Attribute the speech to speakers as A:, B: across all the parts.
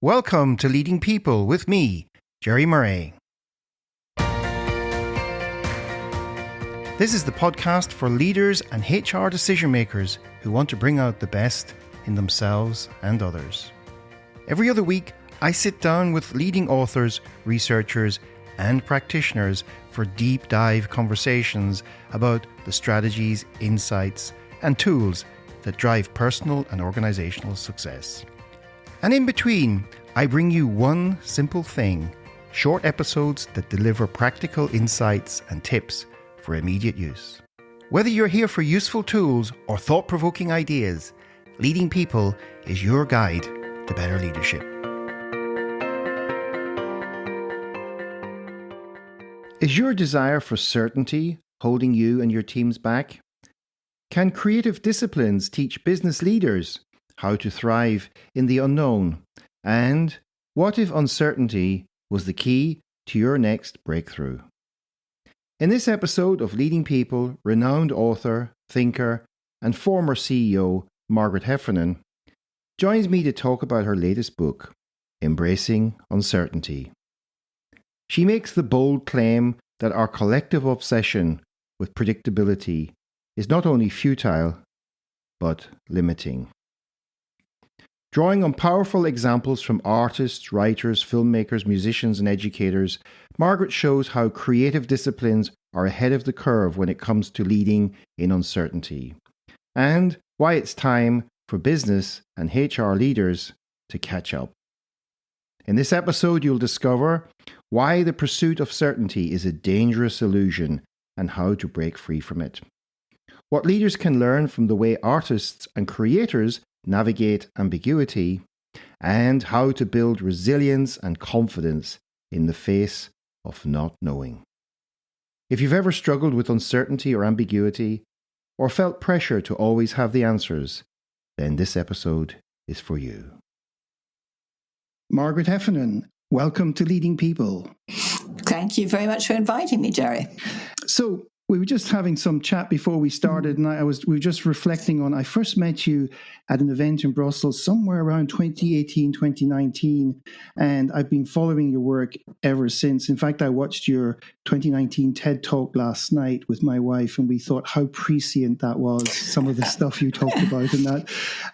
A: Welcome to Leading People with me, Jerry Murray. This is the podcast for leaders and HR decision makers who want to bring out the best in themselves and others. Every other week, I sit down with leading authors, researchers, and practitioners for deep dive conversations about the strategies, insights, and tools that drive personal and organizational success. And in between, I bring you one simple thing, short episodes that deliver practical insights and tips for immediate use. Whether you're here for useful tools or thought-provoking ideas, Leading People is your guide to better leadership. Is your desire for certainty holding you and your teams back? Can creative disciplines teach business leaders how to thrive in the unknown? And what if uncertainty was the key to your next breakthrough? In this episode of Leading People, renowned author, thinker, and former CEO Margaret Heffernan joins me to talk about her latest book, Embracing Uncertainty. She makes the bold claim that our collective obsession with predictability is not only futile, but limiting. Drawing on powerful examples from artists, writers, filmmakers, musicians, and educators, Margaret shows how creative disciplines are ahead of the curve when it comes to leading in uncertainty, and why it's time for business and HR leaders to catch up. In this episode, you'll discover why the pursuit of certainty is a dangerous illusion and how to break free from it. What leaders can learn from the way artists and creators navigate ambiguity, and how to build resilience and confidence in the face of not knowing. If you've ever struggled with uncertainty or ambiguity, or felt pressure to always have the answers, then this episode is for you. Margaret Heffernan, welcome to Leading People.
B: Thank you very much for inviting me, Jerry.
A: So, we were just having some chat before we started, and we were just reflecting on, I first met you at an event in Brussels somewhere around 2018, 2019, and I've been following your work ever since. In fact, I watched your 2019 TED Talk last night with my wife, and we thought how prescient that was, some of the stuff you talked about, and that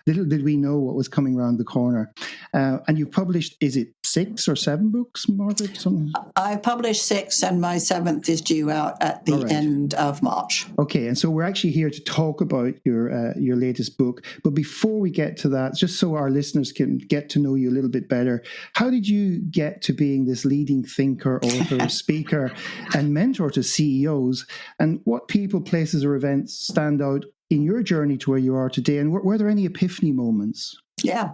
A: little did we know what was coming around the corner. And you've published, is it 6 or 7 books, Margaret? Something?
B: I've published 6, and my 7th is due out at the end of March.
A: Okay, and so we're actually here to talk about your latest book. But before we get to that, just so our listeners can get to know you a little bit better, how did you get to being this leading thinker, author, speaker, and mentor to CEOs? And what people, places, or events stand out in your journey to where you are today? And were there any epiphany moments?
B: Yeah.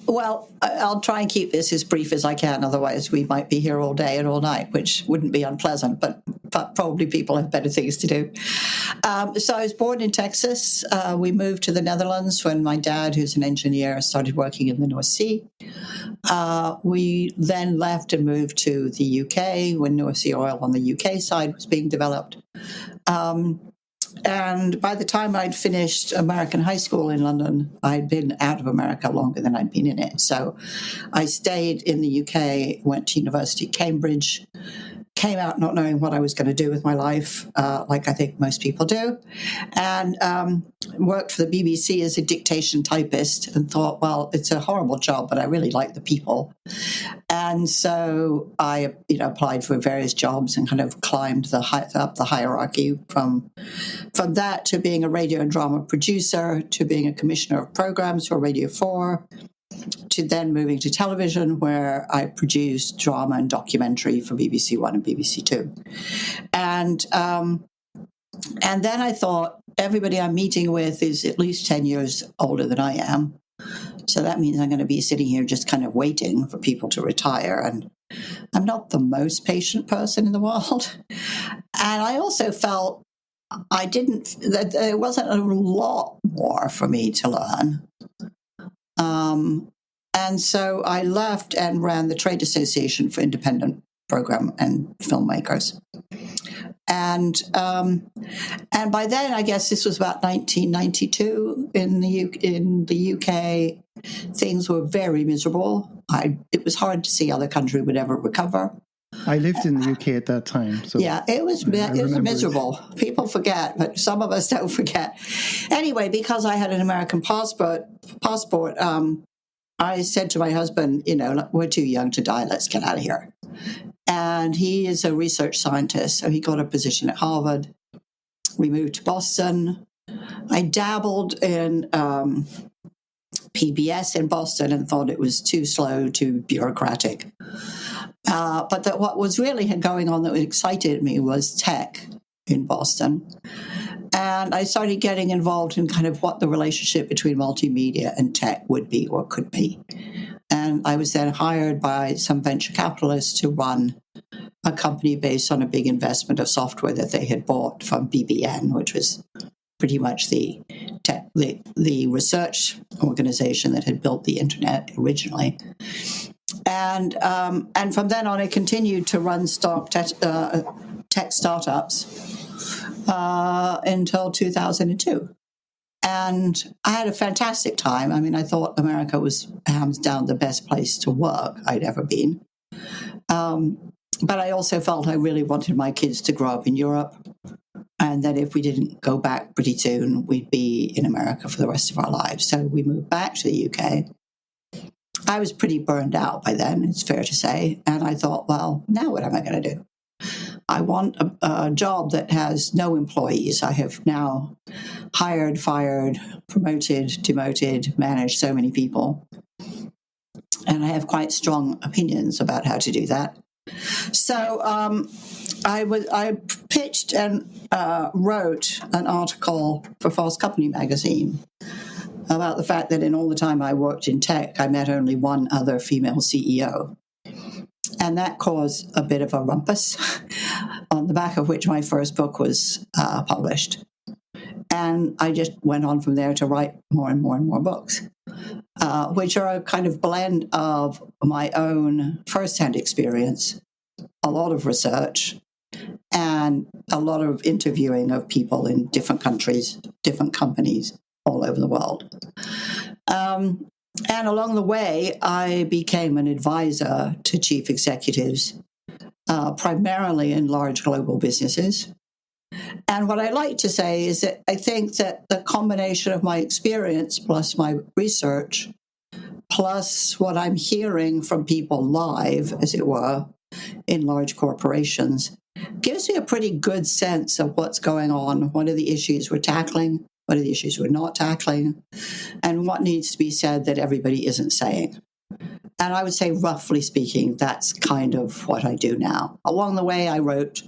B: Well, I'll try and keep this as brief as I can. Otherwise, we might be here all day and all night, which wouldn't be unpleasant, but probably people have better things to do. So I was born in Texas. We moved to the Netherlands when my dad, who's an engineer, started working in the North Sea. We then left and moved to the UK when North Sea oil on the UK side was being developed. And by the time I'd finished American high school in London, I'd been out of America longer than I'd been in it. So I stayed in the UK, went to University of Cambridge, came out not knowing what I was going to do with my life, like I think most people do, and worked for the BBC as a dictation typist and thought, well, it's a horrible job, but I really like the people. And so I applied for various jobs and kind of climbed up the hierarchy from that to being a radio and drama producer, to being a commissioner of programs for Radio 4, to then moving to television, where I produced drama and documentary for BBC One and BBC Two. And then I thought, everybody I'm meeting with is at least 10 years older than I am. So that means I'm going to be sitting here just kind of waiting for people to retire. And I'm not the most patient person in the world. And I also felt that there wasn't a lot more for me to learn. And so I left and ran the Trade Association for Independent Program and Filmmakers. And by then, I guess this was about 1992 in the UK. Things were very miserable. It was hard to see how the country would ever recover.
A: I lived in the UK at that time. So
B: yeah, it was miserable. People forget, but some of us don't forget. Anyway, because I had an American passport, I said to my husband, we're too young to die. Let's get out of here. And he is a research scientist, so he got a position at Harvard. We moved to Boston. I dabbled in PBS in Boston and thought it was too slow, too bureaucratic. But what was really going on that excited me was tech in Boston. And I started getting involved in kind of what the relationship between multimedia and tech would be or could be. And I was then hired by some venture capitalists to run a company based on a big investment of software that they had bought from BBN, which was pretty much the research organization that had built the internet originally. And from then on, I continued to run tech startups until 2002. And I had a fantastic time. I mean, I thought America was hands down the best place to work I'd ever been. But I also felt I really wanted my kids to grow up in Europe, and that if we didn't go back pretty soon, we'd be in America for the rest of our lives. So we moved back to the UK. I was pretty burned out by then, it's fair to say. And I thought, well, now what am I going to do? I want a job that has no employees. I have now hired, fired, promoted, demoted, managed so many people. And I have quite strong opinions about how to do that. So I pitched and wrote an article for Fast Company magazine about the fact that in all the time I worked in tech, I met only one other female CEO. And that caused a bit of a rumpus, on the back of which my first book was published. And I just went on from there to write more and more and more books, which are a kind of blend of my own firsthand experience, a lot of research, and a lot of interviewing of people in different countries, different companies all over the world. And along the way, I became an advisor to chief executives, primarily in large global businesses. And what I like to say is that I think that the combination of my experience plus my research, plus what I'm hearing from people live, as it were, in large corporations, gives me a pretty good sense of what's going on, what are the issues we're tackling, what are the issues we're not tackling, and what needs to be said that everybody isn't saying. And I would say, roughly speaking, that's kind of what I do now. Along the way, I wrote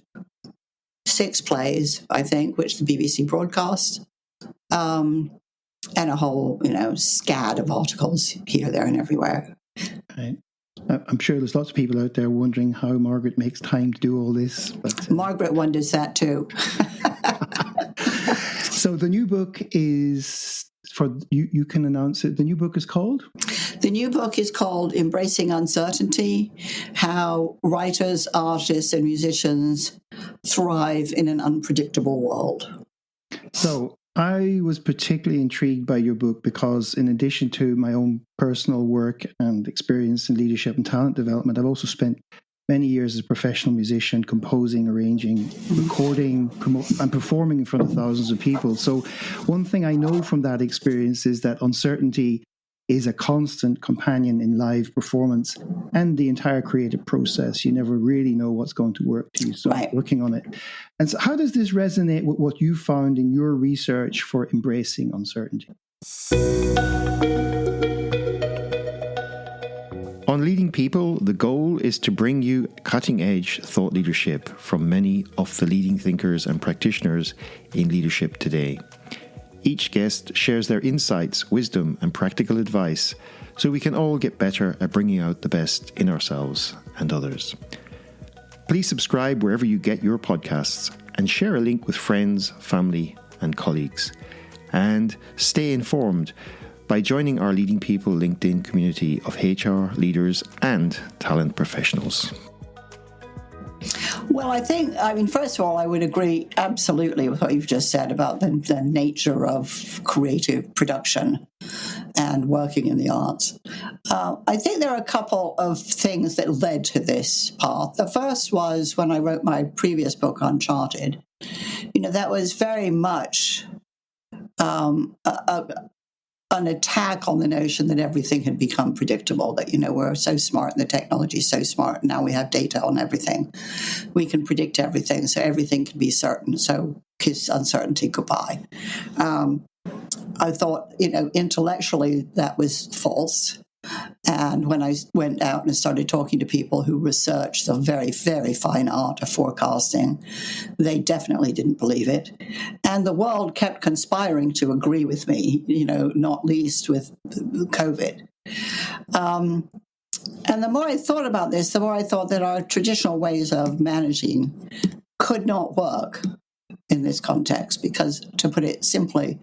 B: 6 plays, I think, which the BBC broadcast, and a whole, scad of articles here, there, and everywhere.
A: Right. I'm sure there's lots of people out there wondering how Margaret makes time to do all this. But
B: Margaret wonders that too.
A: So the new book is, for you can announce it, the new book is called?
B: The new book is called Embracing Uncertainty: How Writers, Artists, and Musicians Thrive in an Unpredictable World.
A: So I was particularly intrigued by your book because, in addition to my own personal work and experience in leadership and talent development, I've also spent many years as a professional musician, composing, arranging, recording, and performing in front of thousands of people. So one thing I know from that experience is that uncertainty is a constant companion in live performance and the entire creative process. You never really know what's going to work till you start working on it. And so how does this resonate with what you found in your research for embracing uncertainty? On Leading People, the goal is to bring you cutting-edge thought leadership from many of the leading thinkers and practitioners in leadership today. Each guest shares their insights, wisdom, and practical advice so we can all get better at bringing out the best in ourselves and others. Please subscribe wherever you get your podcasts and share a link with friends, family, and colleagues. And stay informed by joining our Leading People LinkedIn community of HR leaders and talent professionals.
B: Well, first of all, I would agree absolutely with what you've just said about the nature of creative production and working in the arts. I think there are a couple of things that led to this path. The first was when I wrote my previous book, Uncharted. That was very much an attack on the notion that everything had become predictable, that, we're so smart and the technology is so smart. Now we have data on everything. We can predict everything, so everything can be certain. So kiss uncertainty goodbye. I thought, intellectually that was false. And when I went out and started talking to people who researched the very, very fine art of forecasting, they definitely didn't believe it. And the world kept conspiring to agree with me, not least with COVID. And the more I thought about this, the more I thought that our traditional ways of managing could not work in this context, because, to put it simply,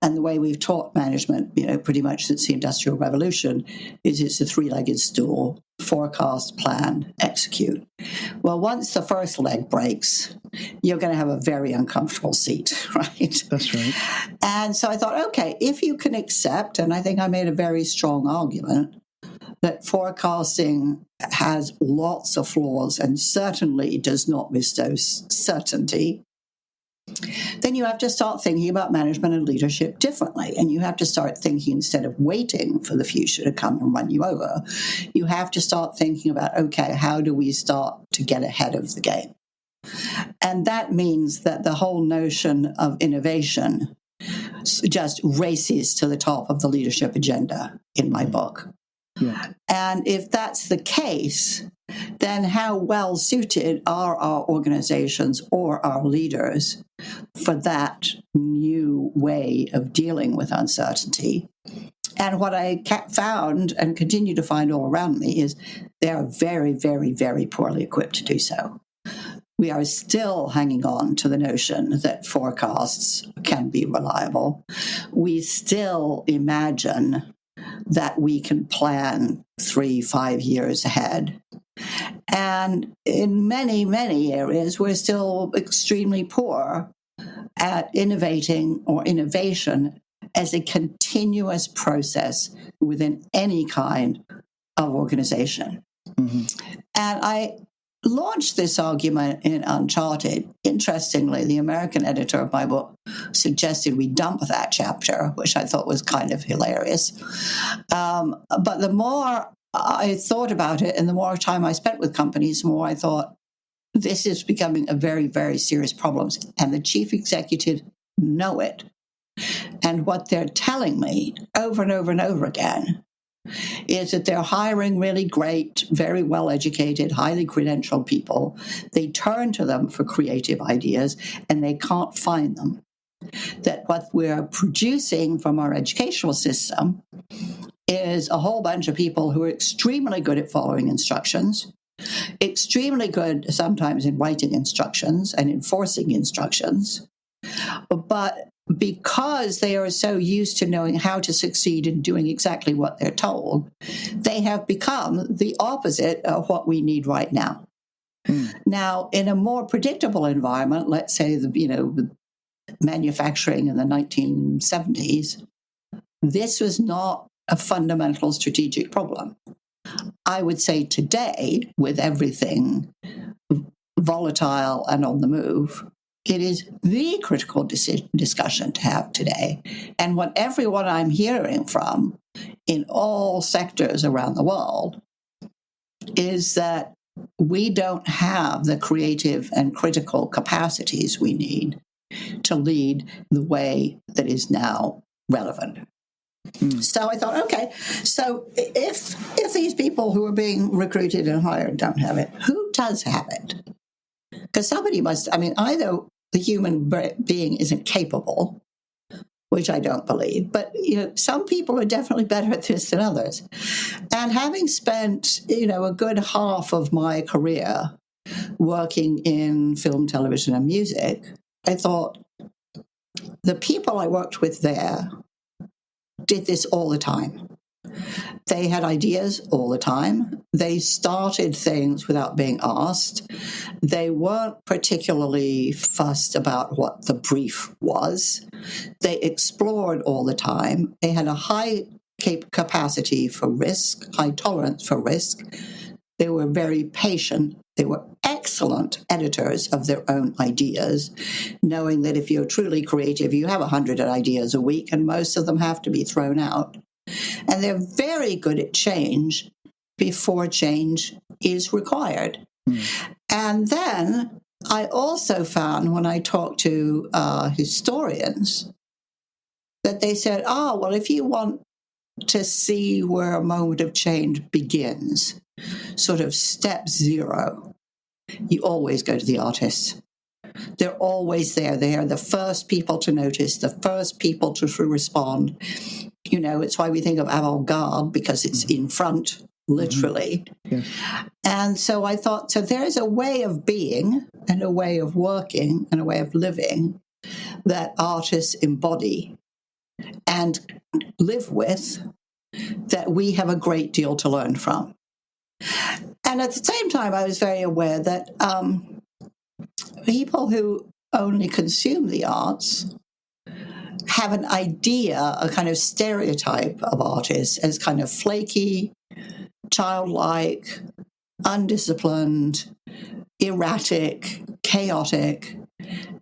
B: and the way we've taught management, pretty much since the Industrial Revolution, is it's a three-legged stool: forecast, plan, execute. Well, once the first leg breaks, you're going to have a very uncomfortable seat, right?
A: That's right.
B: And so I thought, okay, if you can accept, and I think I made a very strong argument, that forecasting has lots of flaws and certainly does not bestow certainty, then you have to start thinking about management and leadership differently. And you have to start thinking, instead of waiting for the future to come and run you over, you have to start thinking about, okay, how do we start to get ahead of the game? And that means that the whole notion of innovation just races to the top of the leadership agenda in my book.
A: Yeah.
B: And if that's the case, then how well suited are our organizations or our leaders for that new way of dealing with uncertainty? And what I found and continue to find all around me is they are very, very, very poorly equipped to do so. We are still hanging on to the notion that forecasts can be reliable. We still imagine that we can plan 3-5 years ahead. And in many, many areas, we're still extremely poor at innovating or innovation as a continuous process within any kind of organization. Mm-hmm. And I launched this argument in Uncharted. Interestingly, the American editor of my book suggested we dump that chapter, which I thought was kind of hilarious. But the more I thought about it and the more time I spent with companies, the more I thought, this is becoming a very, very serious problem. And the chief executive know it. And what they're telling me over and over and over again is that they're hiring really great, very well-educated, highly credentialed people. They turn to them for creative ideas, and they can't find them. That what we're producing from our educational system is a whole bunch of people who are extremely good at following instructions, extremely good sometimes in writing instructions and enforcing instructions, but because they are so used to knowing how to succeed in doing exactly what they're told, they have become the opposite of what we need right now. Now, in a more predictable environment, let's say the manufacturing in the 1970s, this was not a fundamental strategic problem. I would say today, with everything volatile and on the move, it is the critical discussion to have today. And what everyone I'm hearing from in all sectors around the world is that we don't have the creative and critical capacities we need to lead the way that is now relevant. So I thought, okay, so if these people who are being recruited and hired don't have it, who does have it? Because somebody must, either the human being isn't capable, which I don't believe, but some people are definitely better at this than others. And having spent a good half of my career working in film, television, and music, I thought the people I worked with there did this all the time. They had ideas all the time. They started things without being asked. They weren't particularly fussed about what the brief was. They explored all the time. They had a high capacity for risk, high tolerance for risk. They were very patient. They were excellent editors of their own ideas, knowing that if you're truly creative, you have 100 ideas a week, and most of them have to be thrown out. And they're very good at change before change is required. And then I also found when I talked to historians that they said, well, if you want to see where a moment of change begins, sort of step zero, you always go to the artists. They're always there. They are the first people to notice, the first people to respond. It's why we think of avant-garde, because it's in front, literally.
A: Yeah.
B: And so I thought, so there's a way of being and a way of working and a way of living that artists embody and live with, that we have a great deal to learn from. And at the same time, I was very aware that people who only consume the arts have an idea, a kind of stereotype of artists as kind of flaky, childlike, undisciplined, erratic, chaotic.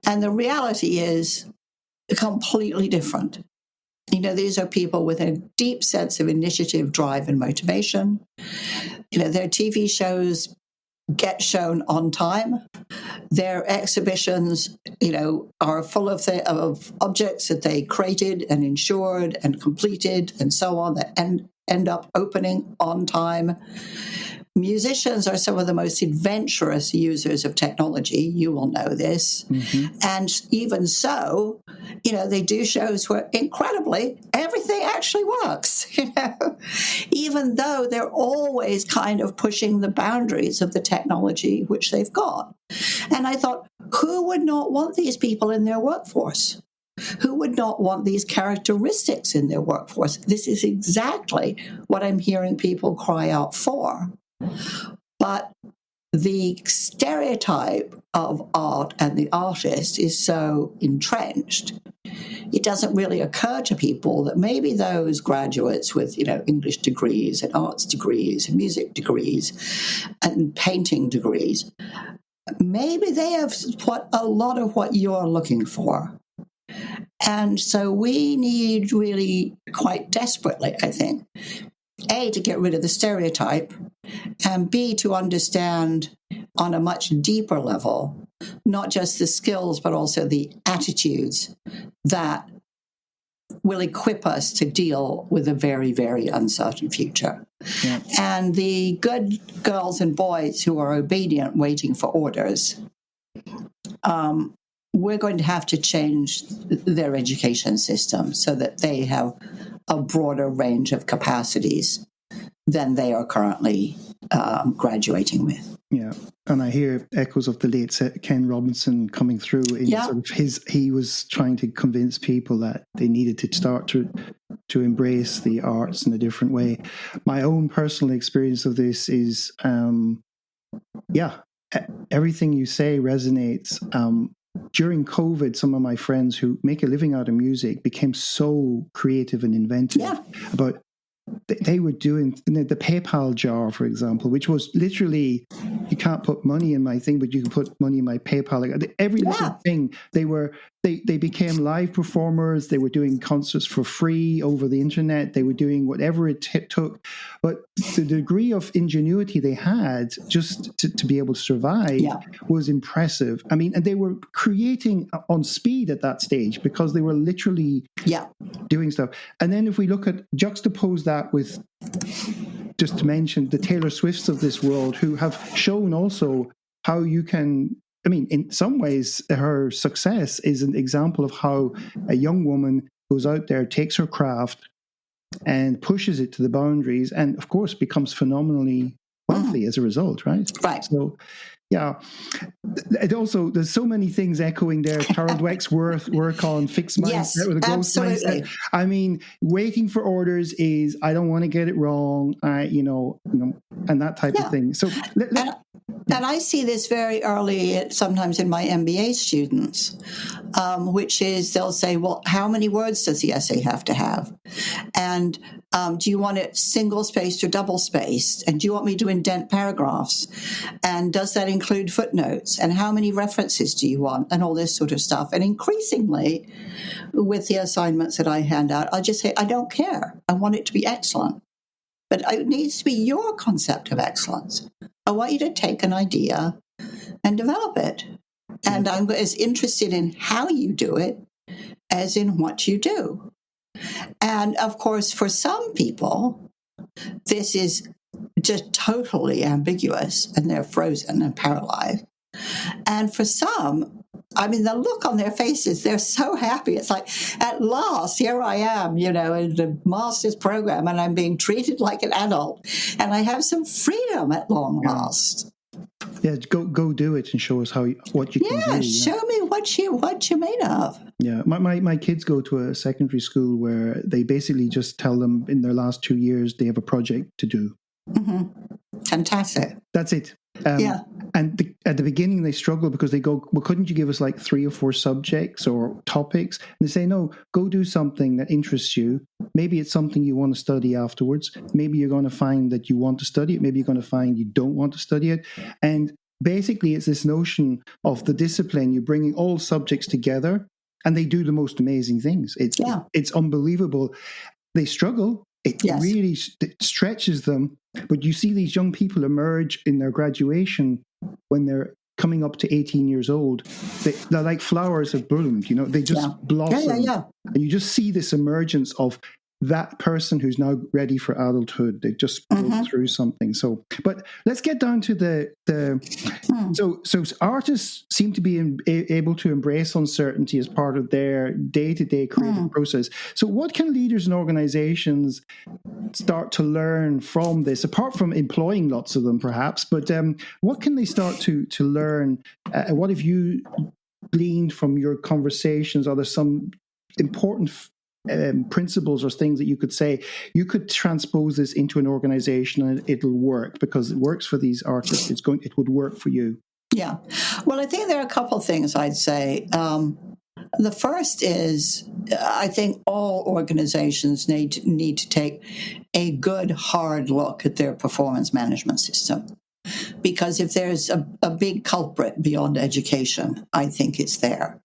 B: And the reality is completely different. These are people with a deep sense of initiative, drive, and motivation. Their TV shows get shown on time. Their exhibitions, are full of objects that they created and insured and completed and so on, that end up opening on time. Musicians are some of the most adventurous users of technology. You will know this. Mm-hmm. And even so, they do shows where incredibly everything actually works, even though they're always kind of pushing the boundaries of the technology which they've got. And I thought, who would not want these people in their workforce? Who would not want these characteristics in their workforce? This is exactly what I'm hearing people cry out for. But the stereotype of art and the artist is so entrenched, it doesn't really occur to people that maybe those graduates with, English degrees and arts degrees and music degrees and painting degrees, maybe they have a lot of what you're looking for. And so we need really quite desperately, I think, A, to get rid of the stereotype, and B, to understand on a much deeper level, not just the skills, but also the attitudes that will equip us to deal with a very, very uncertain future. Yeah. And the good girls and boys who are obedient, waiting for orders, we're going to have to change their education system so that they have a broader range of capacities than they are currently graduating with.
A: Yeah, and I hear echoes of the late Ken Robinson coming through. In sort of he was trying to convince people that they needed to start to embrace the arts in a different way. My own personal experience of this is, everything you say resonates. During COVID, some of my friends who make a living out of music became so creative and inventive about. They were doing the PayPal jar, for example, which was literally, you can't put money in my thing, but you can put money in my PayPal. Like every little thing. They became live performers. They were doing concerts for free over the internet. They were doing whatever it took. But the degree of ingenuity they had just to be able to survive was impressive. I mean, and they were creating on speed at that stage because they were literally doing stuff. And then if we juxtapose that with, just to mention, the Taylor Swifts of this world, who have shown also how you can, I mean, in some ways, her success is an example of how a young woman goes out there, takes her craft and pushes it to the boundaries, and of course becomes phenomenally wealthy as a result, right?
B: Right.
A: So, yeah. It also, there's so many things echoing there. Carol Dweck's work on fixed mindset
B: Yes,
A: with a growth
B: absolutely.
A: mindset. I mean, waiting for orders is, I don't want to get it wrong, and that type of thing. So,
B: and I see this very early, sometimes in my MBA students, which is they'll say, well, how many words does the essay have to have? And do you want it single-spaced or double-spaced? And do you want me to indent paragraphs? And does that include footnotes? And how many references do you want? And all this sort of stuff. And increasingly, with the assignments that I hand out, I just say, I don't care. I want it to be excellent. But it needs to be your concept of excellence. I want you to take an idea and develop it. And I'm as interested in how you do it as in what you do. And of course, for some people, this is just totally ambiguous and they're frozen and paralyzed. And for some, I mean, the look on their faces, they're so happy. It's like, at last, here I am, in the master's program, and I'm being treated like an adult. And I have some freedom at long last.
A: Yeah, go do it and show us what you can do.
B: Yeah, show me what you're made of.
A: Yeah, my kids go to a secondary school where they basically just tell them in their last 2 years they have a project to do.
B: Mm-hmm. Fantastic.
A: That's it. And at the beginning they struggle because they go, well, couldn't you give us like 3 or 4 subjects or topics? And they say, no, go do something that interests you. Maybe it's something you want to study afterwards. Maybe you're going to find that you want to study it. Maybe you're going to find you don't want to study it. And basically it's this notion of the discipline. You're bringing all subjects together and they do the most amazing things. It's unbelievable. They struggle. It really stretches them. But you see these young people emerge in their graduation when they're coming up to 18 years old. They're like flowers have bloomed, they just blossom.
B: Yeah.
A: And you just see this emergence of that person who's now ready for adulthood. They just go through something. So, but let's get down to so artists seem to be able to embrace uncertainty as part of their day-to-day creative process. So what can leaders and organizations start to learn from this, apart from employing lots of them perhaps, but what can they start to learn? What have you gleaned from your conversations? Are there some important principles or things that you could say you could transpose this into an organization and it'll work because it works for these artists? It would work for you.
B: Yeah. Well, I think there are a couple of things I'd say. The first is I think all organizations need to take a good hard look at their performance management system. Because if there's a big culprit beyond education, I think it's there.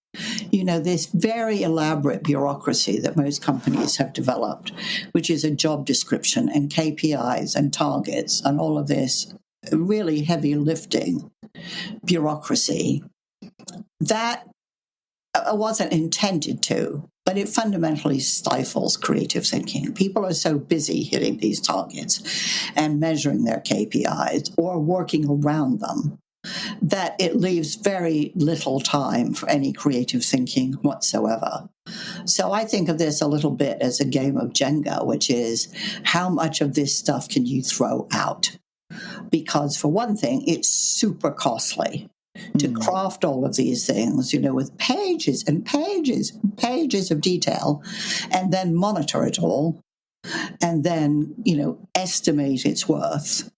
B: This very elaborate bureaucracy that most companies have developed, which is a job description and KPIs and targets and all of this really heavy lifting bureaucracy, that wasn't intended to, but it fundamentally stifles creative thinking. People are so busy hitting these targets and measuring their KPIs or working around them that it leaves very little time for any creative thinking whatsoever. So I think of this a little bit as a game of Jenga, which is how much of this stuff can you throw out? Because for one thing, it's super costly to craft all of these things, with pages and pages and pages of detail, and then monitor it all, and then, estimate its worth.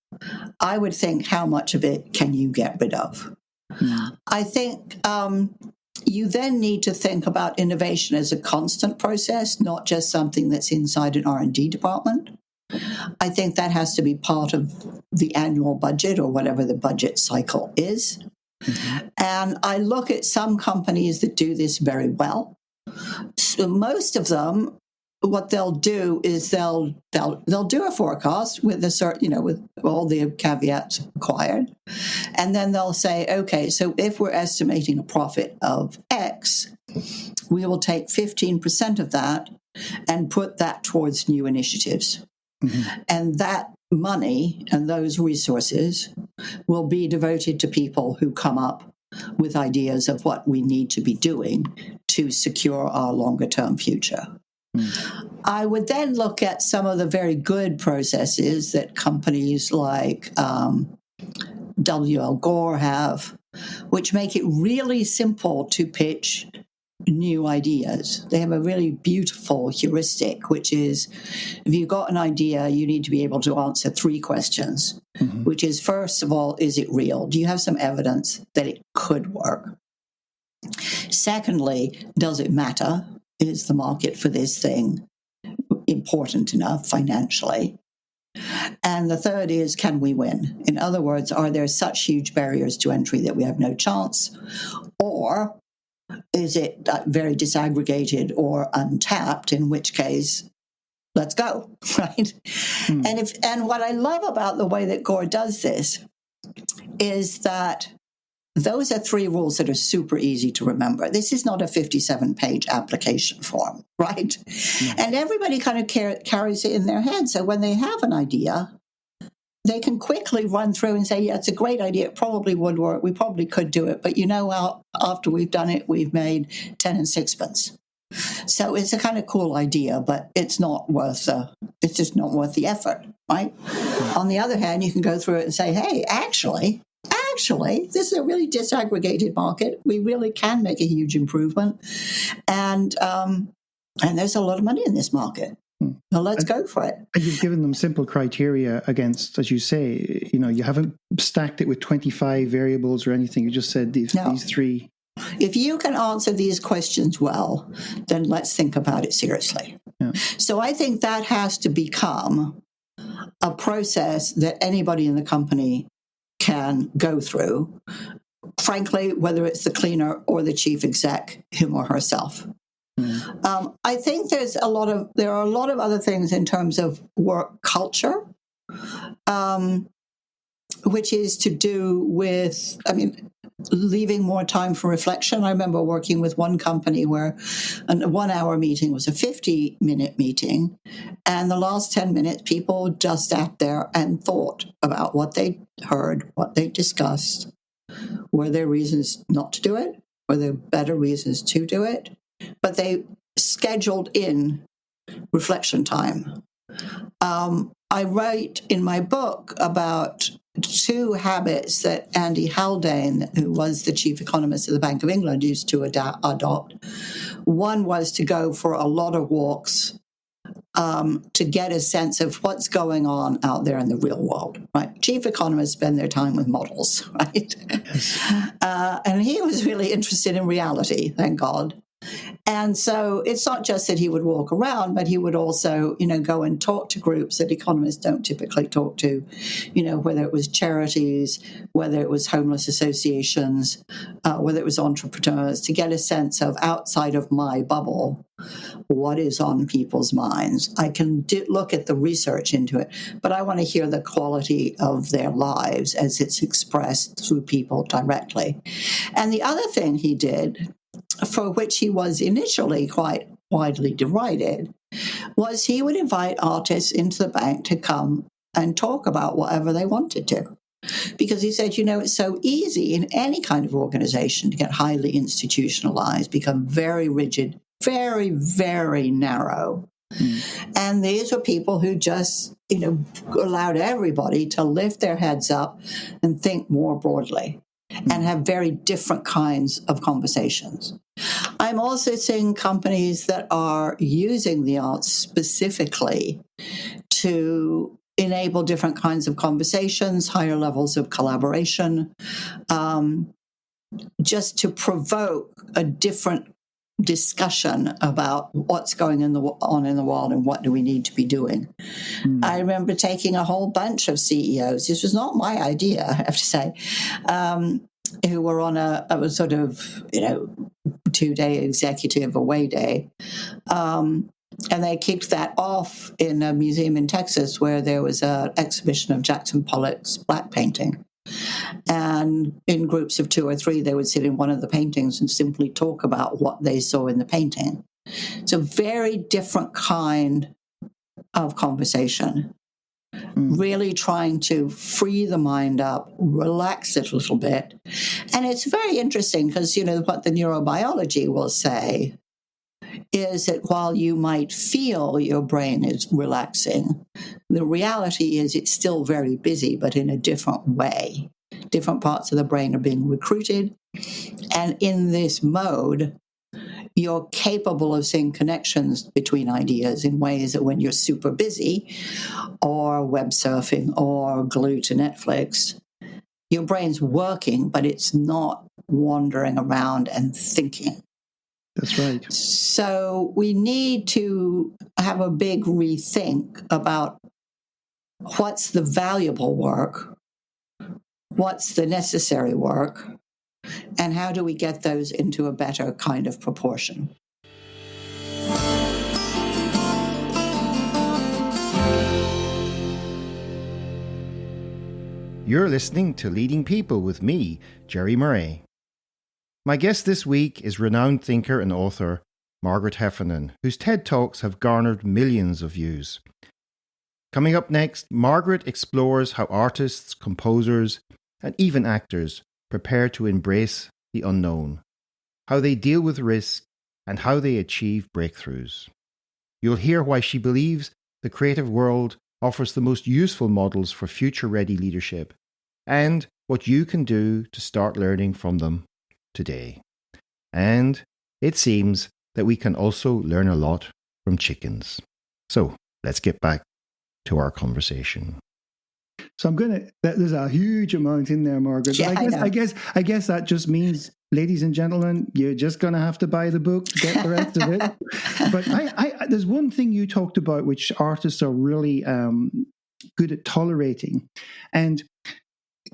B: I would think, how much of it can you get rid of? I think you then need to think about innovation as a constant process, not just something that's inside an R&D department. I think that has to be part of the annual budget or whatever the budget cycle is. And I look at some companies that do this very well. So most of them, what they'll do is they'll do a forecast with a certain, with all the caveats required, and then they'll say, okay, so if we're estimating a profit of X, we will take 15% of that and put that towards new initiatives, and that money and those resources will be devoted to people who come up with ideas of what we need to be doing to secure our longer term future. I would then look at some of the very good processes that companies like W.L. Gore have, which make it really simple to pitch new ideas. They have a really beautiful heuristic, which is if you've got an idea, you need to be able to answer 3 questions, which is, first of all, is it real? Do you have some evidence that it could work? Secondly, does it matter? Is the market for this thing important enough financially? And the third is, can we win? In other words, are there such huge barriers to entry that we have no chance? Or is it very disaggregated or untapped, in which case, let's go, right? And what I love about the way that Gore does this is that those are 3 rules that are super easy to remember. This is not a 57-page application form, right? And everybody kind of carries it in their head. So when they have an idea, they can quickly run through and say, yeah, it's a great idea. It probably would work. We probably could do it. But after we've done it, we've made 10 and sixpence. So it's a kind of cool idea, but it's just not worth the effort, right? On the other hand, you can go through it and say, hey, actually, this is a really disaggregated market. We really can make a huge improvement. And there's a lot of money in this market. Well, let's go for it.
A: And you've given them simple criteria against, as you say, you haven't stacked it with 25 variables or anything. You just said these 3.
B: If you can answer these questions well, then let's think about it seriously. Yeah. So I think that has to become a process that anybody in the company can go through, frankly, whether it's the cleaner or the chief exec, him or herself. I think there are a lot of other things in terms of work culture, which is to do with, leaving more time for reflection. I remember working with one company where a 1-hour meeting was a 50-minute meeting, and the last 10 minutes, people just sat there and thought about what they heard, what they discussed. Were there reasons not to do it? Were there better reasons to do it? But they scheduled in reflection time. I write in my book about 2 habits that Andy Haldane, who was the chief economist of the Bank of England, used to adopt. One was to go for a lot of walks to get a sense of what's going on out there in the real world, right? Chief economists spend their time with models, right? And he was really interested in reality, thank God. And so it's not just that he would walk around, but he would also, go and talk to groups that economists don't typically talk to, whether it was charities, whether it was homeless associations, whether it was entrepreneurs, to get a sense of, outside of my bubble, what is on people's minds. I can look at the research into it, but I want to hear the quality of their lives as it's expressed through people directly. And the other thing he did, for which he was initially quite widely derided, was he would invite artists into the bank to come and talk about whatever they wanted to. Because he said, it's so easy in any kind of organization to get highly institutionalized, become very rigid, very, very narrow. And these were people who just, allowed everybody to lift their heads up and think more broadly and have very different kinds of conversations. I'm also seeing companies that are using the arts specifically to enable different kinds of conversations, higher levels of collaboration, just to provoke a different discussion about what's going on in the world and what do we need to be doing. I remember taking a whole bunch of CEOs. This was not my idea, I have to say, who were on a sort of 2-day executive away day, and they kicked that off in a museum in Texas where there was an exhibition of Jackson Pollock's black painting. And in groups of 2 or 3, they would sit in one of the paintings and simply talk about what they saw in the painting. It's a very different kind of conversation, really trying to free the mind up, relax it a little bit. And it's very interesting because, what the neurobiology will say is that while you might feel your brain is relaxing, the reality is it's still very busy, but in a different way. Different parts of the brain are being recruited. And in this mode, you're capable of seeing connections between ideas in ways that when you're super busy or web surfing or glued to Netflix, your brain's working, but it's not wandering around and thinking.
A: That's right.
B: So we need to have a big rethink about what's the valuable work, what's the necessary work, and how do we get those into a better kind of proportion.
A: You're listening to Leading People with me, Jerry Murray. My guest this week is renowned thinker and author Margaret Heffernan, whose TED Talks have garnered millions of views. Coming up next, Margaret explores how artists, composers, and even actors prepare to embrace the unknown, how they deal with risk, and how they achieve breakthroughs. You'll hear why she believes the creative world offers the most useful models for future-ready leadership, and what you can do to start learning from them today. And it seems that we can also learn a lot from chickens. So let's get back to our conversation.
C: So there's a huge amount in there, Margaret.
B: Yeah,
C: I guess that just means, ladies and gentlemen, you're just going to have to buy the book to get the rest of it. But there's one thing you talked about which artists are really good at tolerating. And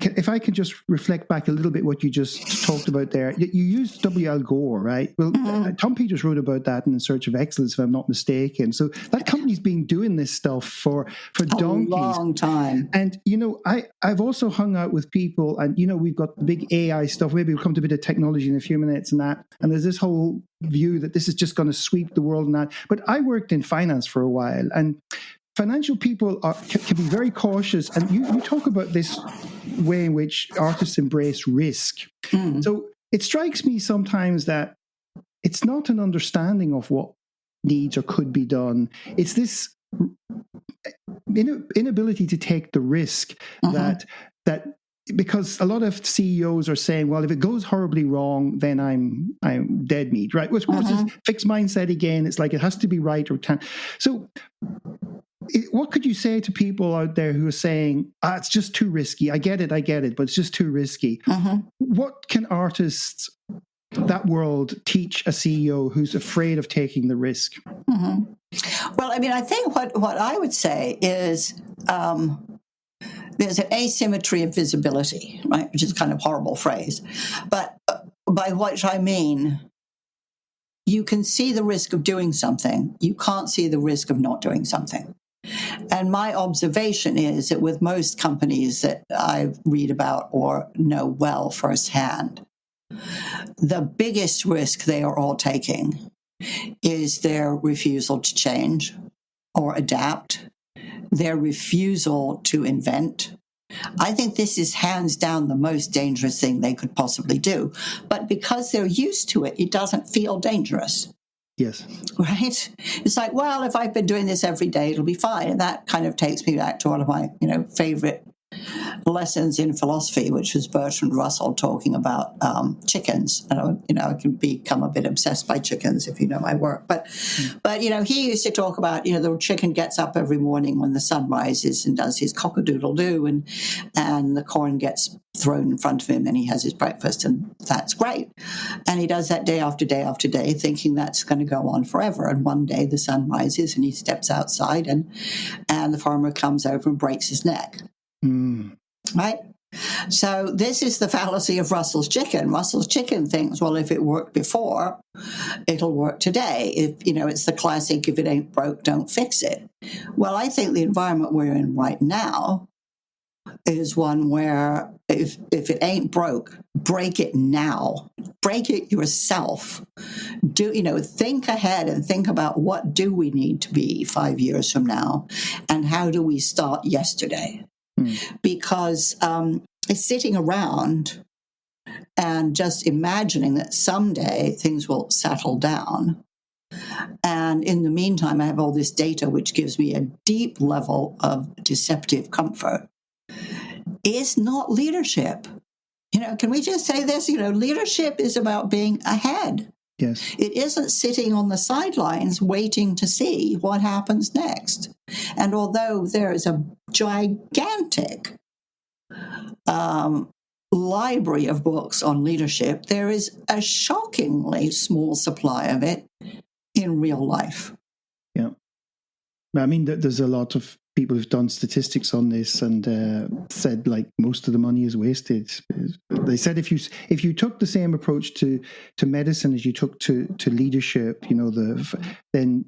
C: if I can just reflect back a little bit what you just talked about there, you used W. L. Gore, right? Well, Tom Peters wrote about that in Search of Excellence, if I'm not mistaken. So that company's been doing this stuff for donkeys.
B: A long time.
C: And, I've also hung out with people, and, we've got the big AI stuff. Maybe we'll come to a bit of technology in a few minutes and that. And there's this whole view that this is just going to sweep the world and that. But I worked in finance for a while, and financial people can be very cautious, and you talk about this way in which artists embrace risk. So it strikes me sometimes that it's not an understanding of what needs or could be done. It's this inability to take the risk that because a lot of CEOs are saying, well, if it goes horribly wrong, then I'm dead meat, right? Which of course is fixed mindset again. It's like it has to be right or can. So what could you say to people out there who are saying, it's just too risky? I get it, but it's just too risky. What can artists, that world, teach a CEO who's afraid of taking the risk?
B: Well, I think what I would say is there's an asymmetry of visibility, right, which is kind of a horrible phrase. But by which I mean, you can see the risk of doing something. You can't see the risk of not doing something. And my observation is that with most companies that I read about or know well firsthand, the biggest risk they are all taking is their refusal to change or adapt, their refusal to invent. I think this is hands down the most dangerous thing they could possibly do. But because they're used to it, it doesn't feel dangerous.
C: Yes.
B: Right? It's like, well, if I've been doing this every day, it'll be fine. And that kind of takes me back to one of my, favorite lessons in philosophy, which was Bertrand Russell talking about chickens. And, I can become a bit obsessed by chickens if you know my work. But he used to talk about, the chicken gets up every morning when the sun rises and does his cock-a-doodle-doo, and the corn gets thrown in front of him and he has his breakfast, and that's great. And he does that day after day after day, thinking that's going to go on forever. And one day the sun rises and he steps outside and the farmer comes over and breaks his neck. Right? So this is the fallacy of Russell's chicken. Russell's chicken thinks, well, if it worked before, it'll work today. If it's the classic, if it ain't broke, don't fix it. Well, I think the environment we're in right now is one where if it ain't broke, break it now. Break it yourself. Think ahead and think about what do we need to be 5 years from now, and how do we start yesterday? Because sitting around and just imagining that someday things will settle down, And in the meantime, I have all this data which gives me a deep level of deceptive comfort, is not leadership. Can we just say this? Leadership is about being ahead.
C: Yes.
B: It isn't sitting on the sidelines waiting to see what happens next. And although there is a gigantic library of books on leadership, there is a shockingly small supply of it in real life.
C: Yeah. I mean, there's a lot of people who've done statistics on this and said like most of the money is wasted. They said if you took the same approach to medicine as you took to leadership, then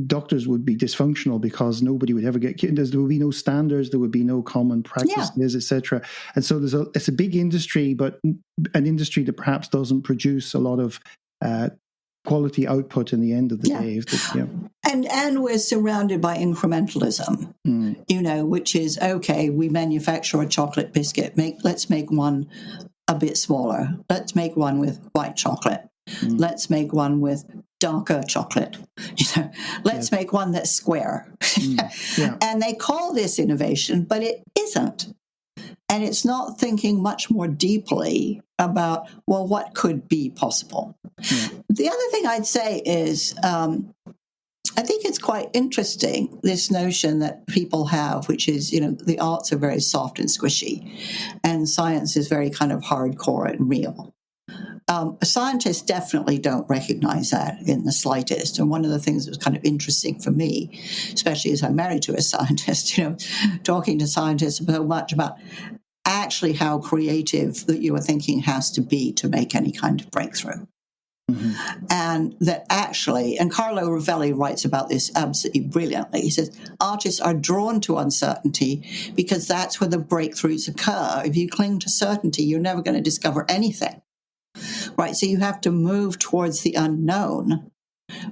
C: doctors would be dysfunctional because nobody would ever get. There would be no standards, there would be no common practices, etc. And so it's a big industry, but an industry that perhaps doesn't produce a lot of quality output in the end of the day.
B: And we're surrounded by incrementalism, which is, okay, we manufacture a chocolate biscuit. Let's make one a bit smaller. Let's make one with white chocolate. Let's make one with darker chocolate. Let's make one that's square. And they call this innovation, but it isn't. And it's not thinking much more deeply about, well, what could be possible. The other thing I'd say is, I think it's quite interesting, this notion that people have, which is, the arts are very soft and squishy, and science is very kind of hardcore and real. Scientists definitely don't recognize that in the slightest. And one of the things that was kind of interesting for me, especially as I'm married to a scientist, talking to scientists so much about actually how creative that your thinking has to be to make any kind of breakthrough. And that actually, and Carlo Rovelli writes about this absolutely brilliantly. He says, artists are drawn to uncertainty because that's where the breakthroughs occur. If you cling to certainty, you're never going to discover anything. Right? So you have to move towards the unknown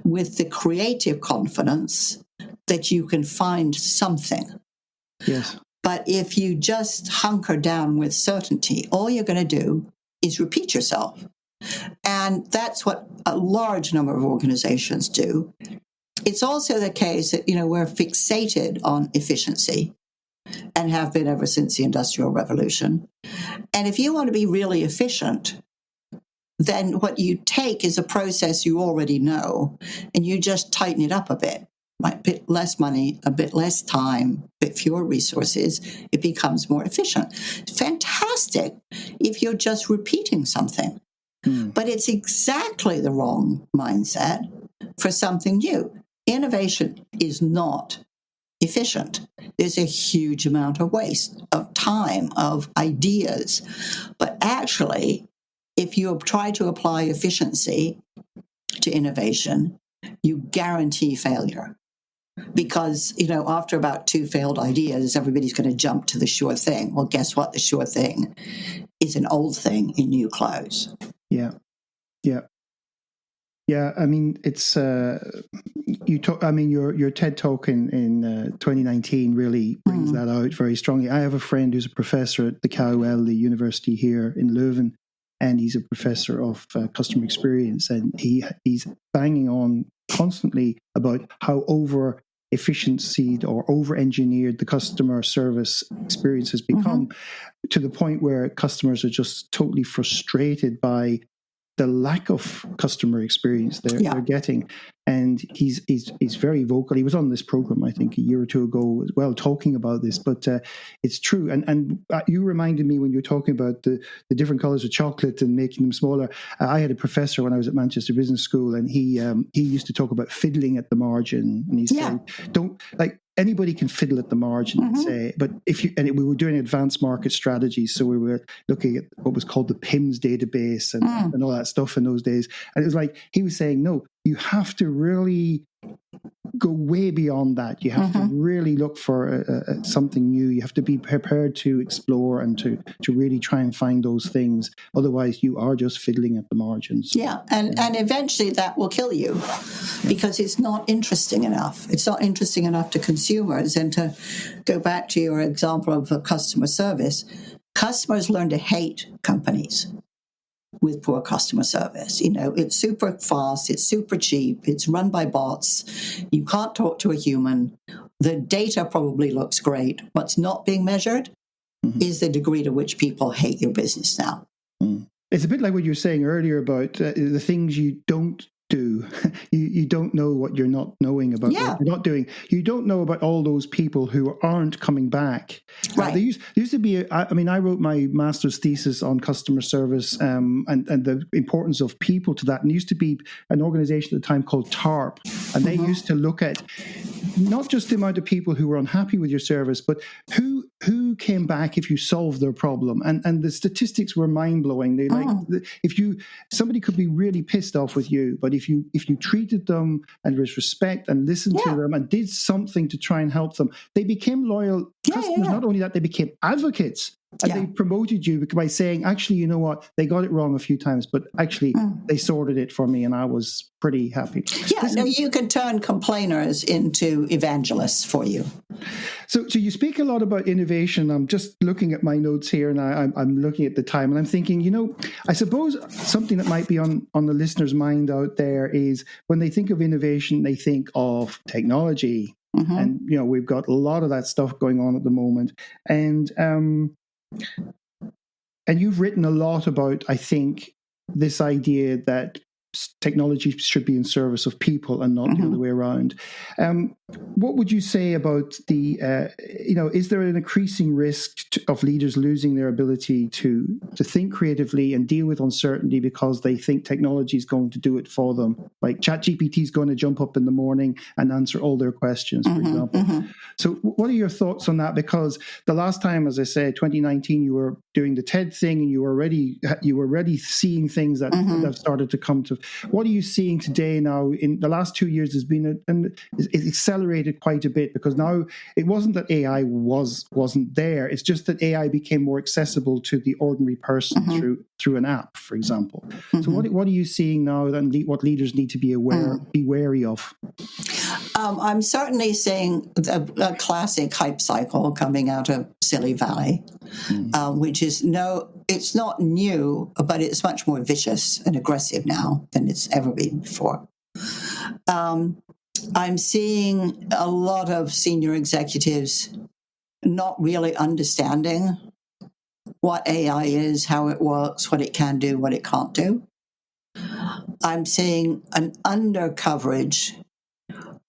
B: with the creative confidence that you can find something.
C: Yes.
B: But if you just hunker down with certainty, all you're going to do is repeat yourself. And that's what a large number of organizations do. It's also the case that, we're fixated on efficiency and have been ever since the Industrial Revolution. And if you want to be really efficient, then what you take is a process you already know, and you just tighten it up a bit. A bit less money, a bit less time, a bit fewer resources, it becomes more efficient. It's fantastic if you're just repeating something. But it's exactly the wrong mindset for something new. Innovation is not efficient. There's a huge amount of waste of time, of ideas. But actually, if you try to apply efficiency to innovation, you guarantee failure. Because, after about 2 failed ideas, everybody's going to jump to the sure thing. Well, guess what? The sure thing is an old thing in new clothes.
C: Yeah. I mean, it's your TED talk in 2019 really brings that out very strongly. I have a friend who's a professor at the KUL, the university here in Leuven, and he's a professor of customer experience, and he's banging on constantly about how over efficiency or over-engineered the customer service experience has become, to the point where customers are just totally frustrated by the lack of customer experience they're getting. And he's very vocal. He was on this program, I think, a year or two ago as well, talking about this. But it's true. And you reminded me when you were talking about the different colors of chocolate and making them smaller. I had a professor when I was at Manchester Business School, and he used to talk about fiddling at the margin. And he said, don't, like, anybody can fiddle at the margin and say, but we were doing advanced market strategies. So we were looking at what was called the PIMS database and all that stuff in those days. And it was like, he was saying, no, you have to really go way beyond that. You have to really look for something new. You have to be prepared to explore and to really try and find those things. Otherwise, you are just fiddling at the margins.
B: Yeah, and eventually that will kill you because it's not interesting enough. It's not interesting enough to consumers. And to go back to your example of customer service, customers learn to hate companies. with poor customer service. You know, it's super fast, it's super cheap, it's run by bots, you can't talk to a human, the data probably looks great. What's not being measured is the degree to which people hate your business now.
C: It's a bit like what you were saying earlier about the things you don't do. You don't know what you're not knowing about what you're not doing. You don't know about all those people who aren't coming back.
B: Right.
C: There used to be, I wrote my master's thesis on customer service and the importance of people to that. And there used to be an organization at the time called TARP. And they used to look at not just the amount of people who were unhappy with your service, but who came back if you solved their problem. And the statistics were mind-blowing. They somebody could be really pissed off with you, but if you treated them and with respect and listened to them and did something to try and help them, they became loyal customers. Not only that, they became advocates. And they promoted you by saying, actually, you know what, they got it wrong a few times, but actually they sorted it for me and I was pretty happy.
B: Yeah, you can turn complainers into evangelists for you.
C: So you speak a lot about innovation. I'm just looking at my notes here and I'm looking at the time and I'm thinking, you know, I suppose something that might be on the listener's mind out there is when they think of innovation, they think of technology. And, you know, we've got a lot of that stuff going on at the moment. And you've written a lot about, I think, this idea that technology should be in service of people and not the other way around. What would you say about the, is there an increasing risk of leaders losing their ability to think creatively and deal with uncertainty because they think technology is going to do it for them? Like ChatGPT is going to jump up in the morning and answer all their questions, for example. So what are your thoughts on that? Because the last time, as I said, 2019, you were doing the TED thing and you were already seeing things that have started to come to. What are you seeing today now? In the last 2 years, it's accelerated quite a bit because now it wasn't that AI wasn't there. It's just that AI became more accessible to the ordinary person through an app, for example. So what are you seeing now and what leaders need to be wary of?
B: I'm certainly seeing a classic hype cycle coming out of Silicon Valley, which is it's not new, but it's much more vicious and aggressive now than it's ever been before. I'm seeing a lot of senior executives not really understanding what AI is, how it works, what it can do, what it can't do. I'm seeing an under-coverage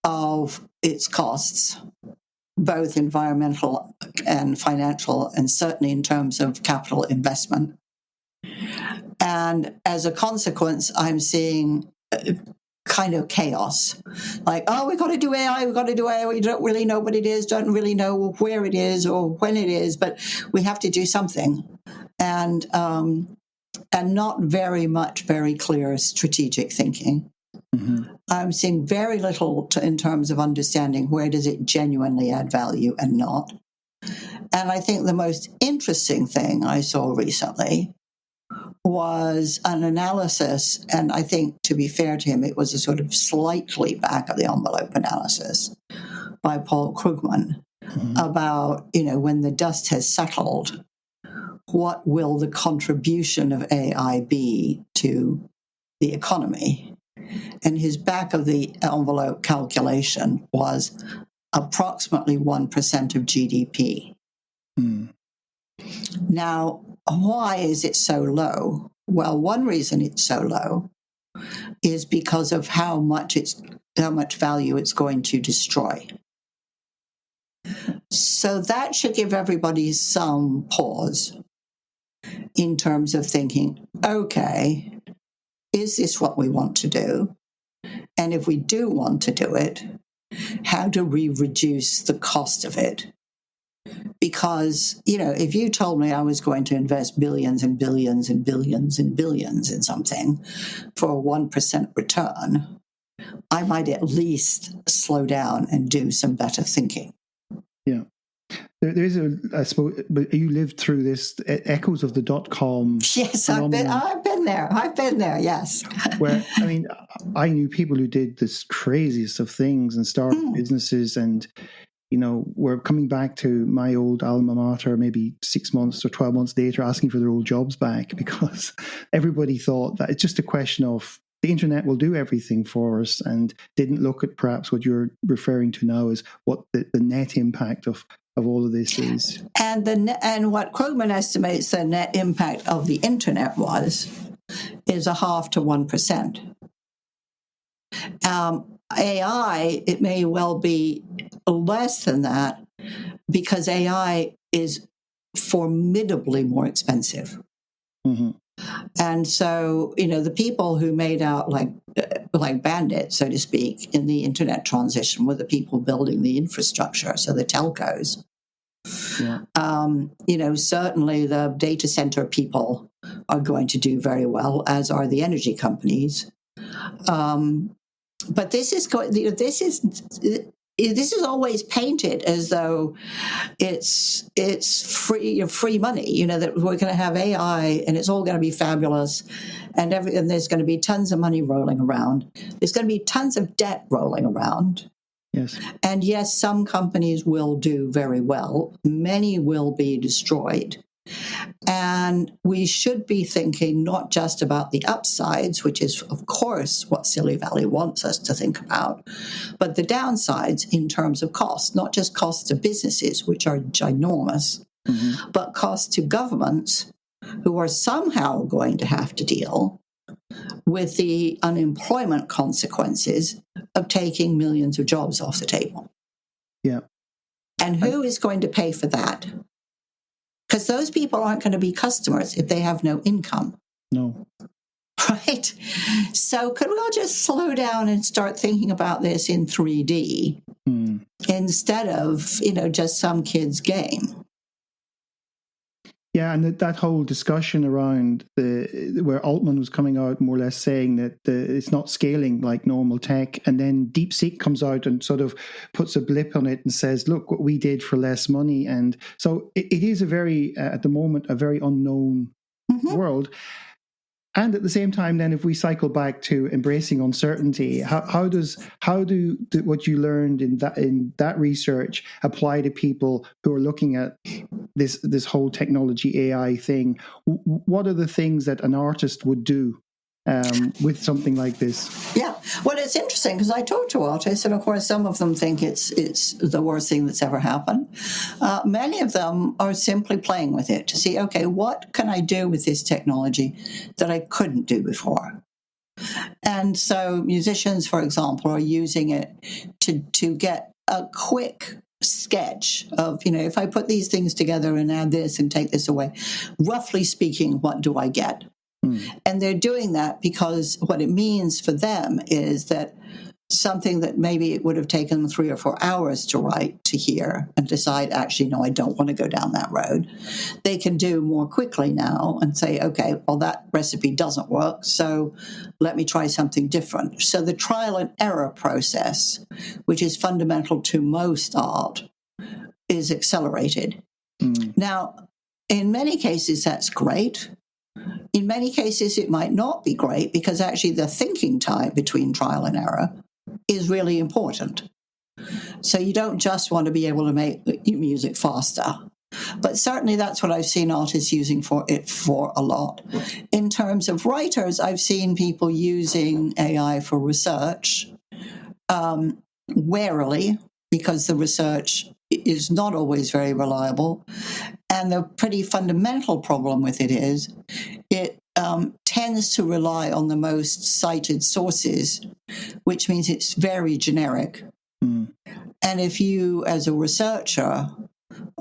B: of its costs, both environmental and financial, and certainly in terms of capital investment. And as a consequence, I'm seeing kind of chaos. Like, we've got to do AI, we don't really know what it is, don't really know where it is or when it is, but we have to do something. And not very clear strategic thinking. I'm seeing very little in terms of understanding where does it genuinely add value and not. And I think the most interesting thing I saw recently was an analysis, and I think, to be fair to him, it was a sort of slightly back-of-the-envelope analysis by Paul Krugman about, when the dust has settled, what will the contribution of AI be to the economy? And his back-of-the-envelope calculation was approximately 1% of GDP. Now, why is it so low? Well, one reason it's so low is because of how much value it's going to destroy. So that should give everybody some pause in terms of thinking, okay, is this what we want to do? And if we do want to do it, how do we reduce the cost of it? Because, if you told me I was going to invest billions and billions and billions and billions in something for a 1% return, I might at least slow down and do some better thinking.
C: Yeah. There is I suppose, but you lived through this echoes of the .com.
B: Yes, I've been there. Yes.
C: Where, I knew people who did this craziest of things and started businesses, and we're coming back to my old alma mater maybe 6 months or 12 months later asking for their old jobs back because everybody thought that it's just a question of the internet will do everything for us and didn't look at perhaps what you're referring to now as what the net impact of all of this is.
B: And what Krugman estimates the net impact of the internet is 0.5 to 1%. AI, it may well be less than that because AI is formidably more expensive.
C: Mm-hmm.
B: And so, the people who made out like bandits, so to speak, in the internet transition were the people building the infrastructure, so the telcos.
C: Yeah.
B: Certainly the data center people are going to do very well, as are the energy companies. But this is always painted as though it's free money. That we're going to have AI and it's all going to be fabulous, and there's going to be tons of money rolling around. There's going to be tons of debt rolling around.
C: Yes.
B: And yes, some companies will do very well. Many will be destroyed. And we should be thinking not just about the upsides, which is, of course, what Silly Valley wants us to think about, but the downsides in terms of cost, not just costs to businesses, which are ginormous,
C: mm-hmm.
B: but costs to governments who are somehow going to have to deal with the unemployment consequences of taking millions of jobs off the table.
C: Yeah.
B: And who is going to pay for that? Because those people aren't going to be customers if they have no income.
C: No.
B: Right? So could we all just slow down and start thinking about this in 3D instead of, just some kid's game?
C: Yeah, and that whole discussion around where Altman was coming out more or less saying that it's not scaling like normal tech, and then DeepSeek comes out and sort of puts a blip on it and says, look what we did for less money. And so it is at the moment, a very unknown world. And at the same time, then, if we cycle back to embracing uncertainty, how do what you learned in that research apply to people who are looking at this whole technology AI thing? What are the things that an artist would do with something like this?
B: Yeah, well, it's interesting because I talk to artists, and of course, some of them think it's the worst thing that's ever happened. Many of them are simply playing with it to see, okay, what can I do with this technology that I couldn't do before? And so musicians, for example, are using it to get a quick sketch of, if I put these things together and add this and take this away, roughly speaking, what do I get? And they're doing that because what it means for them is that something that maybe it would have taken them 3 or 4 hours to write, to hear, and decide, actually, no, I don't want to go down that road, they can do more quickly now and say, okay, well, that recipe doesn't work, so let me try something different. So the trial and error process, which is fundamental to most art, is accelerated. Now, in many cases, that's great. In many cases, it might not be great because actually the thinking time between trial and error is really important. So you don't just want to be able to make your music faster. But certainly that's what I've seen artists using it for a lot. In terms of writers, I've seen people using AI for research, warily, because the research is not always very reliable. And the pretty fundamental problem with it is it tends to rely on the most cited sources, which means it's very generic. And if you, as a researcher,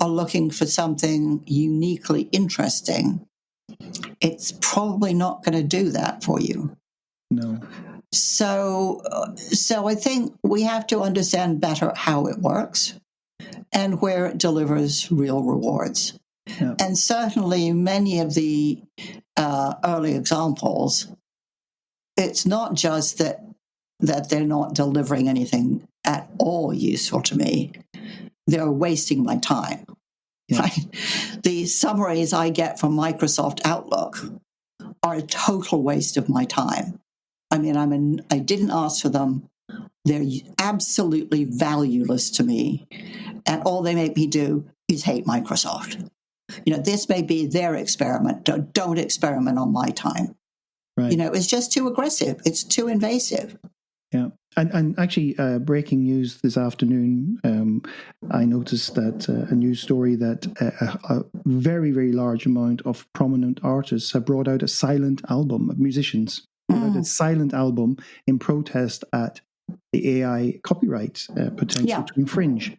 B: are looking for something uniquely interesting, it's probably not going to do that for you.
C: No.
B: So I think we have to understand better how it works and where it delivers real rewards.
C: Yeah.
B: And certainly many of the early examples, it's not just that they're not delivering anything at all useful to me. They're wasting my time.
C: Yeah.
B: Right? The summaries I get from Microsoft Outlook are a total waste of my time. I mean, I didn't ask for them. They're absolutely valueless to me. And all they make me do is hate Microsoft. This may be their experiment. Don't experiment on my time.
C: Right.
B: It's just too aggressive. It's too invasive.
C: Yeah. And actually, breaking news this afternoon, I noticed that a news story that a very, very large amount of prominent artists have brought out a silent album of musicians. Brought out a silent album in protest at the AI copyright potential to infringe.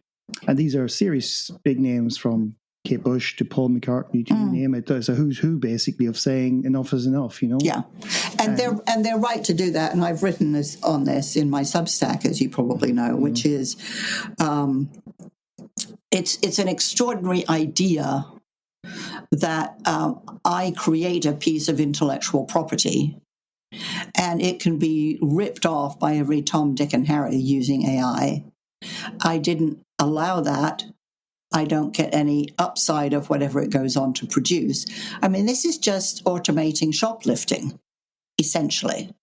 C: And these are serious big names from Kate Bush to Paul McCartney, to you name it. There's a who's who basically of saying enough is enough,
B: Yeah, and they're right to do that. And I've written on this in my Substack, as you probably know, which is it's an extraordinary idea that I create a piece of intellectual property, and it can be ripped off by every Tom, Dick, and Harry using AI. I didn't allow that. I don't get any upside of whatever it goes on to produce. I mean, this is just automating shoplifting, essentially.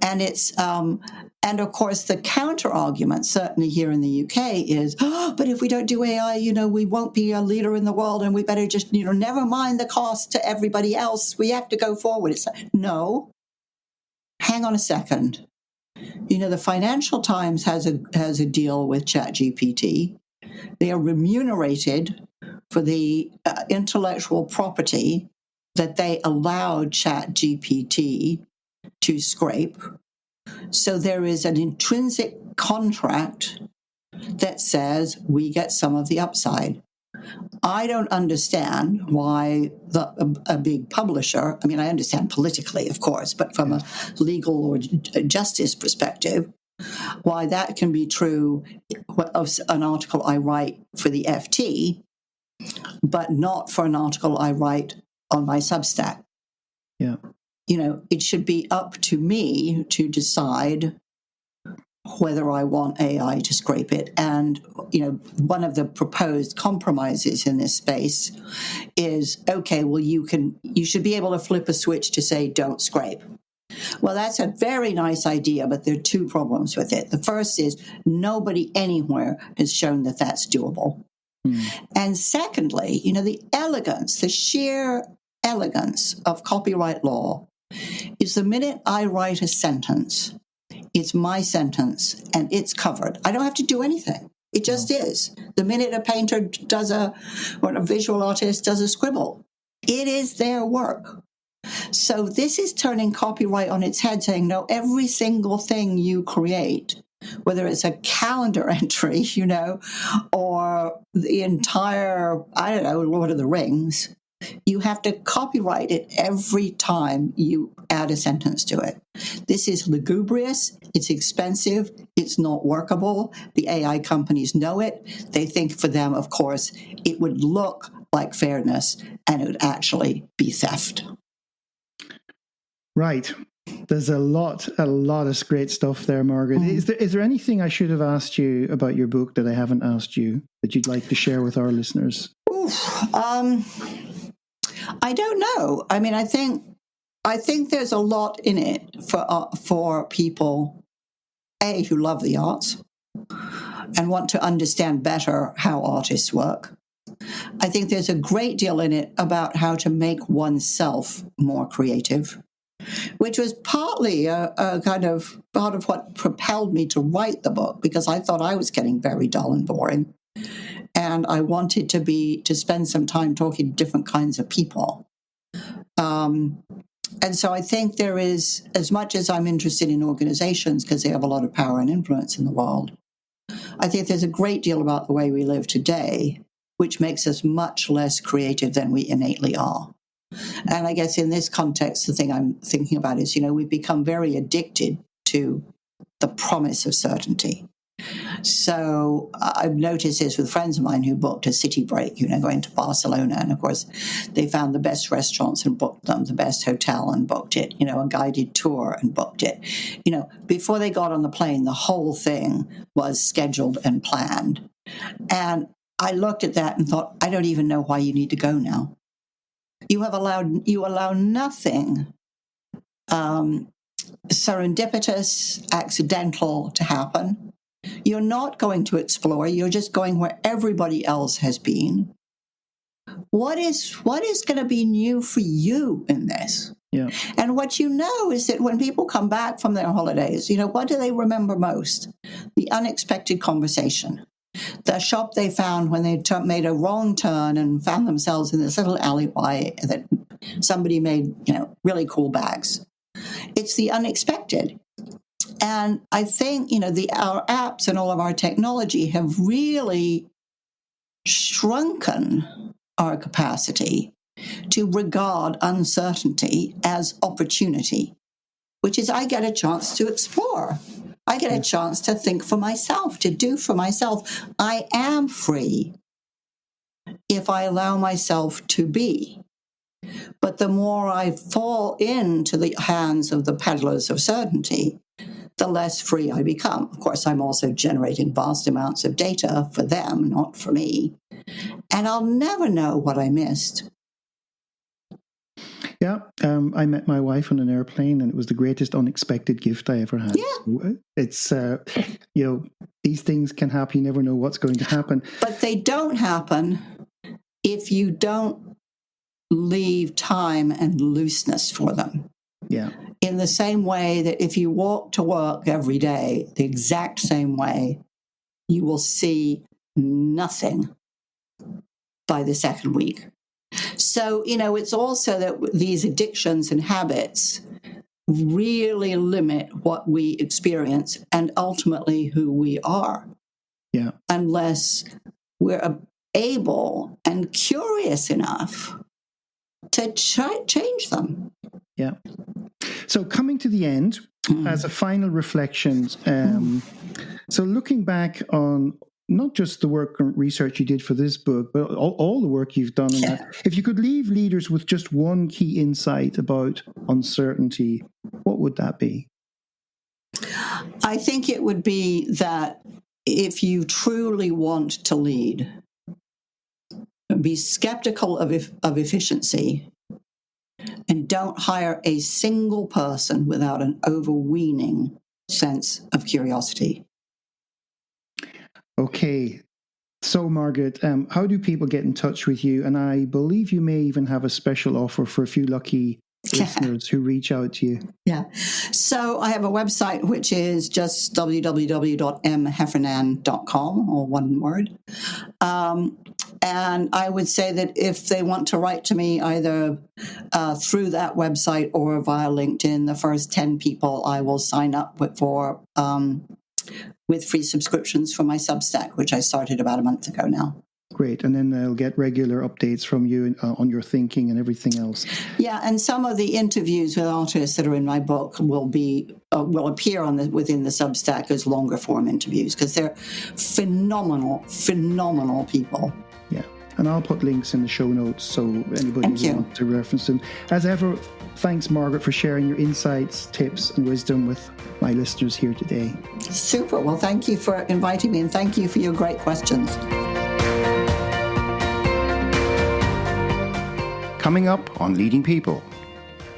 B: And it's, and of course, the counter argument, certainly here in the UK, is, but if we don't do AI, we won't be a leader in the world, and we better just, never mind the cost to everybody else. We have to go forward. It's like, no, hang on a second. The Financial Times has a deal with ChatGPT. They are remunerated for the intellectual property that they allowed ChatGPT to scrape. So there is an intrinsic contract that says we get some of the upside. I don't understand why a big publisher, I mean, I understand politically, of course, but from a legal or justice perspective, why that can be true of an article I write for the FT, but not for an article I write on my Substack.
C: Yeah.
B: It should be up to me to decide whether I want AI to scrape it. And, one of the proposed compromises in this space is, okay, well, you should be able to flip a switch to say, don't scrape. Well, that's a very nice idea, but there are two problems with it. The first is nobody anywhere has shown that that's doable. And secondly, the sheer elegance of copyright law is the minute I write a sentence, it's my sentence and it's covered. I don't have to do anything. It just is. The minute a painter or a visual artist does a scribble, it is their work. So this is turning copyright on its head, saying, no, every single thing you create, whether it's a calendar entry, or the entire, Lord of the Rings, you have to copyright it every time you add a sentence to it. This is lugubrious. It's expensive. It's not workable. The AI companies know it. They think for them, of course, it would look like fairness, and it would actually be theft.
C: Right. There's a lot of great stuff there, Margaret. Is there anything I should have asked you about your book that I haven't asked you that you'd like to share with our listeners?
B: I don't know. I mean, I think there's a lot in it for people, who love the arts and want to understand better how artists work. I think there's a great deal in it about how to make oneself more creative, which was partly a kind of part of what propelled me to write the book, because I thought I was getting very dull and boring. And I wanted to spend some time talking to different kinds of people. And so I think there is, as much as I'm interested in organizations because they have a lot of power and influence in the world, I think there's a great deal about the way we live today, which makes us much less creative than we innately are. And I guess in this context, the thing I'm thinking about is, we've become very addicted to the promise of certainty. So I've noticed this with friends of mine who booked a city break, going to Barcelona. And of course, they found the best restaurants and booked them, the best hotel and booked it, a guided tour and booked it. Before they got on the plane, the whole thing was scheduled and planned. And I looked at that and thought, I don't even know why you need to go now. You allow nothing serendipitous, accidental to happen. You're not going to explore, you're just going where everybody else has been. What is going to be new for you in this?
C: Yeah.
B: And what you know is that when people come back from their holidays, what do they remember most? The unexpected conversation. The shop they found when they made a wrong turn and found themselves in this little alleyway that somebody made, really cool bags. It's the unexpected. And I think, our apps and all of our technology have really shrunken our capacity to regard uncertainty as opportunity, which is I get a chance to explore. I get a chance to think for myself, to do for myself. I am free if I allow myself to be. But the more I fall into the hands of the peddlers of certainty, the less free I become. Of course, I'm also generating vast amounts of data for them, not for me. And I'll never know what I missed.
C: Yeah, I met my wife on an airplane, and it was the greatest unexpected gift I ever had.
B: Yeah.
C: It's, these things can happen. You never know what's going to happen.
B: But they don't happen if you don't leave time and looseness for them.
C: Yeah.
B: In the same way that if you walk to work every day, the exact same way, you will see nothing by the second week. So, it's also that these addictions and habits really limit what we experience and ultimately who we are.
C: Yeah.
B: Unless we're able and curious enough to change them.
C: Yeah. So coming to the end, as a final reflection, so looking back on not just the work and research you did for this book, but all the work you've done on that, if you could leave leaders with just one key insight about uncertainty, what would that be?
B: I think it would be that if you truly want to lead, be skeptical of efficiency, and don't hire a single person without an overweening sense of curiosity.
C: Okay. So, Margaret, how do people get in touch with you? And I believe you may even have a special offer for a few lucky listeners who reach out to you.
B: Yeah. So I have a website, which is just www.mheffernan.com, or one word. And I would say that if they want to write to me either through that website or via LinkedIn, the first 10 people I will sign up with free subscriptions for my Substack, which I started about a month ago now.
C: Great. And then they'll get regular updates from you on your thinking and everything else.
B: Yeah, and some of the interviews with artists that are in my book will appear within the Substack as longer form interviews, because they're phenomenal people.
C: Yeah. And I'll put links in the show notes so anybody who wants to reference them. As ever, thanks, Margaret, for sharing your insights, tips, and wisdom with my listeners here today.
B: Super. Well, thank you for inviting me, and thank you for your great questions.
A: Coming up on Leading People.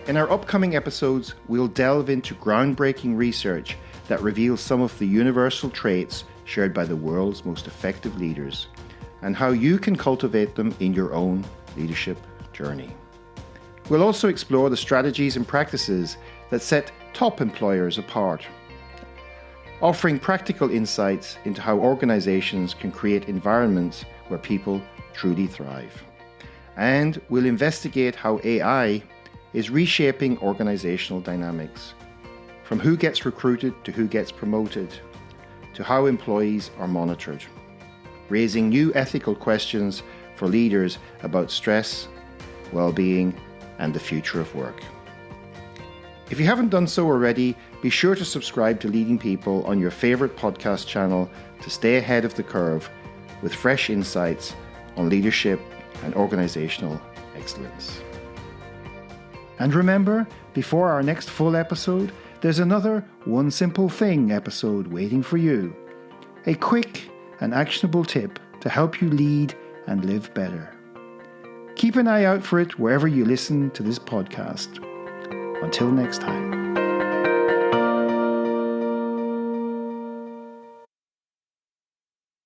A: In our upcoming episodes, we'll delve into groundbreaking research that reveals some of the universal traits shared by the world's most effective leaders, and how you can cultivate them in your own leadership journey. We'll also explore the strategies and practices that set top employers apart, offering practical insights into how organizations can create environments where people truly thrive. And we'll investigate how AI is reshaping organizational dynamics, from who gets recruited to who gets promoted, to how employees are monitored, raising new ethical questions for leaders about stress, well-being, and the future of work. If you haven't done so already, be sure to subscribe to Leading People on your favorite podcast channel to stay ahead of the curve with fresh insights on leadership and organizational excellence. And remember, before our next full episode, there's another One Simple Thing episode waiting for you. A quick and actionable tip to help you lead and live better. Keep an eye out for it wherever you listen to this podcast. Until next time.